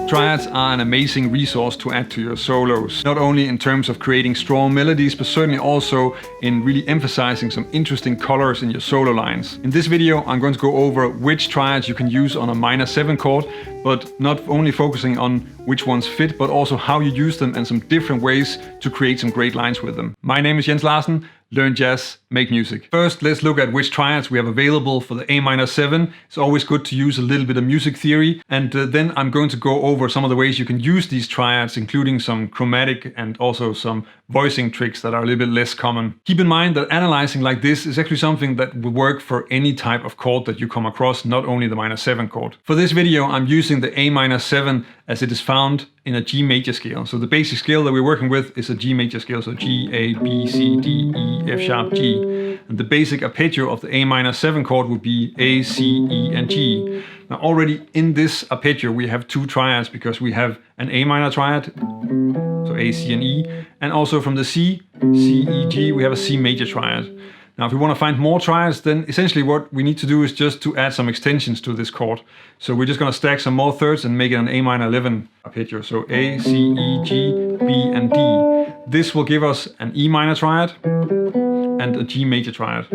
Triads are an amazing resource to add to your solos, not only in terms of creating strong melodies, but certainly also in really emphasizing some interesting colors in your solo lines. In this video, I'm going to go over which triads you can use on a minor 7 chord, but not only focusing on which ones fit, but also how you use them and some different ways to create some great lines with them. My name is Jens Larsen. Learn jazz, make music. First, let's look at which triads we have available for the A minor 7. It's always good to use a little bit of music theory. And then I'm going to go over some of the ways you can use these triads, including some chromatic and also some voicing tricks that are a little bit less common. Keep in mind that analyzing like this is actually something that will work for any type of chord that you come across, not only the minor 7 chord. For this video, I'm using the A minor 7 as it is found in a G major scale. So the basic scale that we're working with is a G major scale, so G, A, B, C, D, E, F sharp, G. And the basic arpeggio of the A minor 7 chord would be A, C, E, and G. Now already in this arpeggio we have two triads because we have an A minor triad, so A, C, and E, and also from the C, C, E, G, we have a C major triad. Now if we want to find more triads, then essentially what we need to do is just to add some extensions to this chord. So we're just going to stack some more thirds and make it an A minor 11 arpeggio. So A, C, E, G, B, and D. This will give us an E minor triad and a G major triad.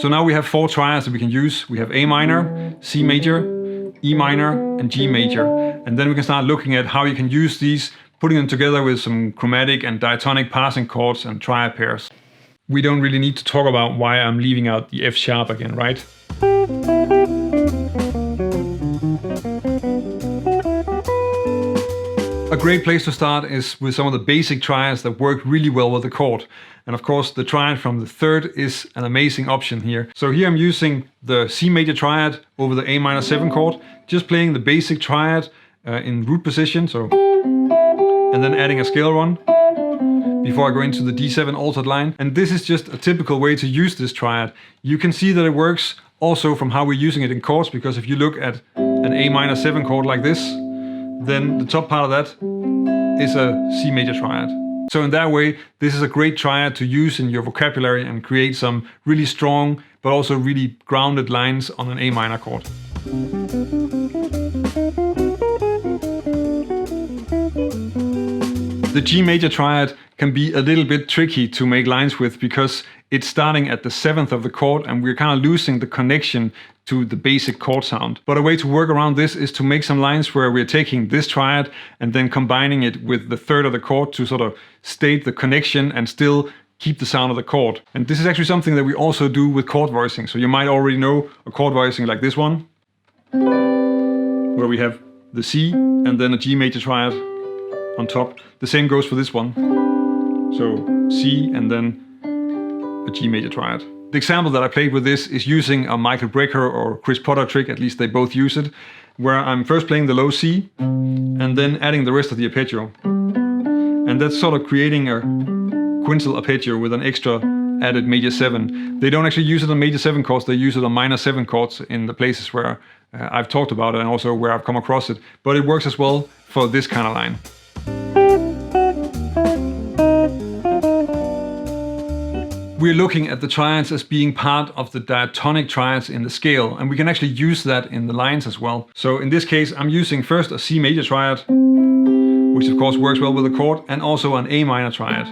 So now we have 4 triads that we can use. We have A minor, C major, E minor, and G major. And then we can start looking at how you can use these, putting them together with some chromatic and diatonic passing chords and triad pairs. We don't really need to talk about why I'm leaving out the F sharp again, right? A great place to start is with some of the basic triads that work really well with the chord. And of course, the triad from the third is an amazing option here. So here I'm using the C major triad over the A minor 7 chord, just playing the basic triad in root position, so, and then adding a scale run before I go into the D7 altered line. And this is just a typical way to use this triad. You can see that it works also from how we're using it in chords, because if you look at an A minor 7 chord like this, then the top part of that is a C major triad. So in that way, this is a great triad to use in your vocabulary and create some really strong, but also really grounded lines on an A minor chord. The G major triad can be a little bit tricky to make lines with because it's starting at the 7th of the chord and we're kind of losing the connection to the basic chord sound. But a way to work around this is to make some lines where we're taking this triad and then combining it with the 3rd of the chord to sort of state the connection and still keep the sound of the chord. And this is actually something that we also do with chord voicing. So you might already know a chord voicing like this one, where we have the C and then a G major triad on top. The same goes for this one. So C and then a G major triad. The example that I played with this is using a Michael Brecker or Chris Potter trick, at least they both use it, where I'm first playing the low C and then adding the rest of the arpeggio. And that's sort of creating a quintal arpeggio with an extra added major 7. They don't actually use it on major 7 chords, they use it on minor 7 chords in the places where I've talked about it and also where I've come across it. But it works as well for this kind of line. We're looking at the triads as being part of the diatonic triads in the scale, and we can actually use that in the lines as well. So in this case, I'm using first a C major triad, which of course works well with the chord, and also an A minor triad.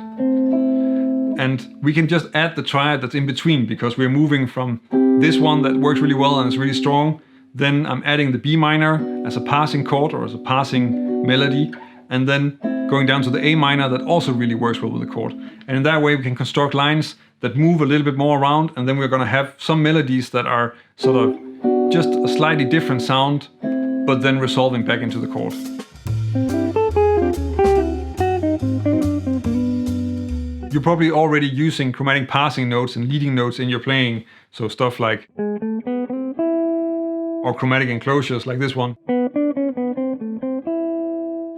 And we can just add the triad that's in between because we're moving from this one that works really well and is really strong. Then I'm adding the B minor as a passing chord or as a passing melody, and then going down to the A minor that also really works well with the chord. And in that way we can construct lines that move a little bit more around, and then we're going to have some melodies that are sort of just a slightly different sound, but then resolving back into the chord. You're probably already using chromatic passing notes and leading notes in your playing, so stuff like, or chromatic enclosures like this one.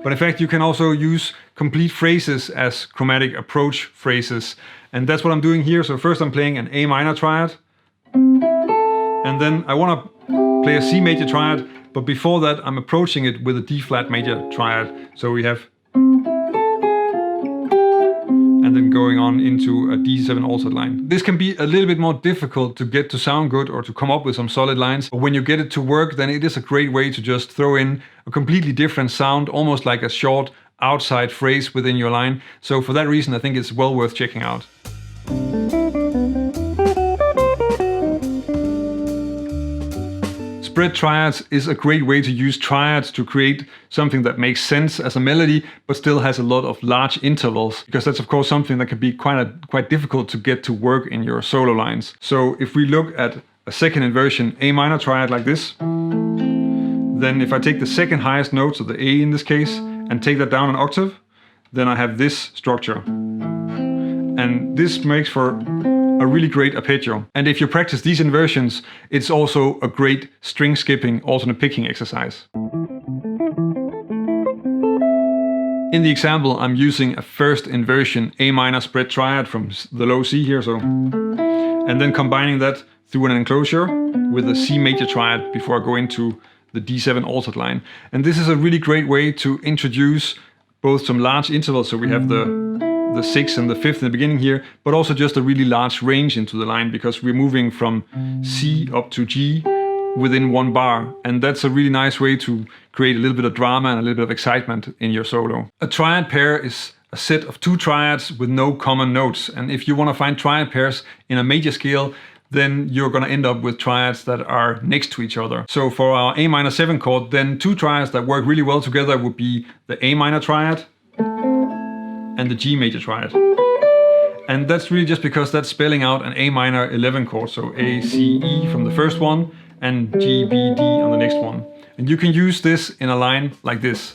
But in fact, you can also use complete phrases as chromatic approach phrases. And that's what I'm doing here. So first I'm playing an A minor triad. And then I want to play a C major triad. But before that, I'm approaching it with a D flat major triad. So we have, and then going on into a D7 altered line. This can be a little bit more difficult to get to sound good or to come up with some solid lines, but when you get it to work, then it is a great way to just throw in a completely different sound, almost like a short outside phrase within your line. So for that reason, I think it's well worth checking out. Spread triads is a great way to use triads to create something that makes sense as a melody, but still has a lot of large intervals, because that's of course something that can be quite difficult to get to work in your solo lines. So if we look at a second inversion A minor triad like this, then if I take the second highest note, so the A in this case, and take that down an octave, then I have this structure. And this makes for a really great arpeggio. And if you practice these inversions, it's also a great string skipping alternate picking exercise. In the example, I'm using a first inversion A minor spread triad from the low C here, and then combining that through an enclosure with a C major triad before I go into the D7 altered line. And this is a really great way to introduce both some large intervals, so we have the 6th and the 5th in the beginning here, but also just a really large range into the line, because we're moving from C up to G within one bar. And that's a really nice way to create a little bit of drama and a little bit of excitement in your solo. A triad pair is a set of two triads with no common notes. And if you want to find triad pairs in a major scale, then you're going to end up with triads that are next to each other. So for our A minor 7 chord, then two triads that work really well together would be the A minor triad and the G major triad. And that's really just because that's spelling out an A minor 11 chord, so A, C, E from the first one, and G, B, D on the next one. And you can use this in a line like this.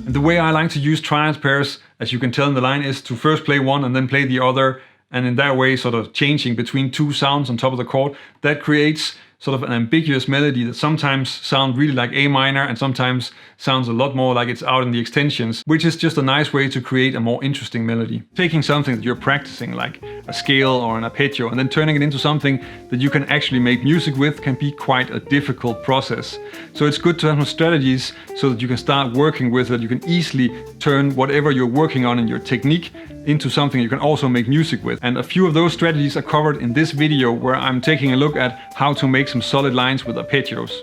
And the way I like to use triad pairs, as you can tell in the line, is to first play one and then play the other, and in that way sort of changing between two sounds on top of the chord. That creates sort of an ambiguous melody that sometimes sounds really like A minor and sometimes sounds a lot more like it's out in the extensions, which is just a nice way to create a more interesting melody. Taking something that you're practicing, like a scale or an arpeggio, and then turning it into something that you can actually make music with can be quite a difficult process. So it's good to have some strategies so that you can start working with it. You can easily turn whatever you're working on in your technique into something you can also make music with. And a few of those strategies are covered in this video, where I'm taking a look at how to make some solid lines with arpeggios.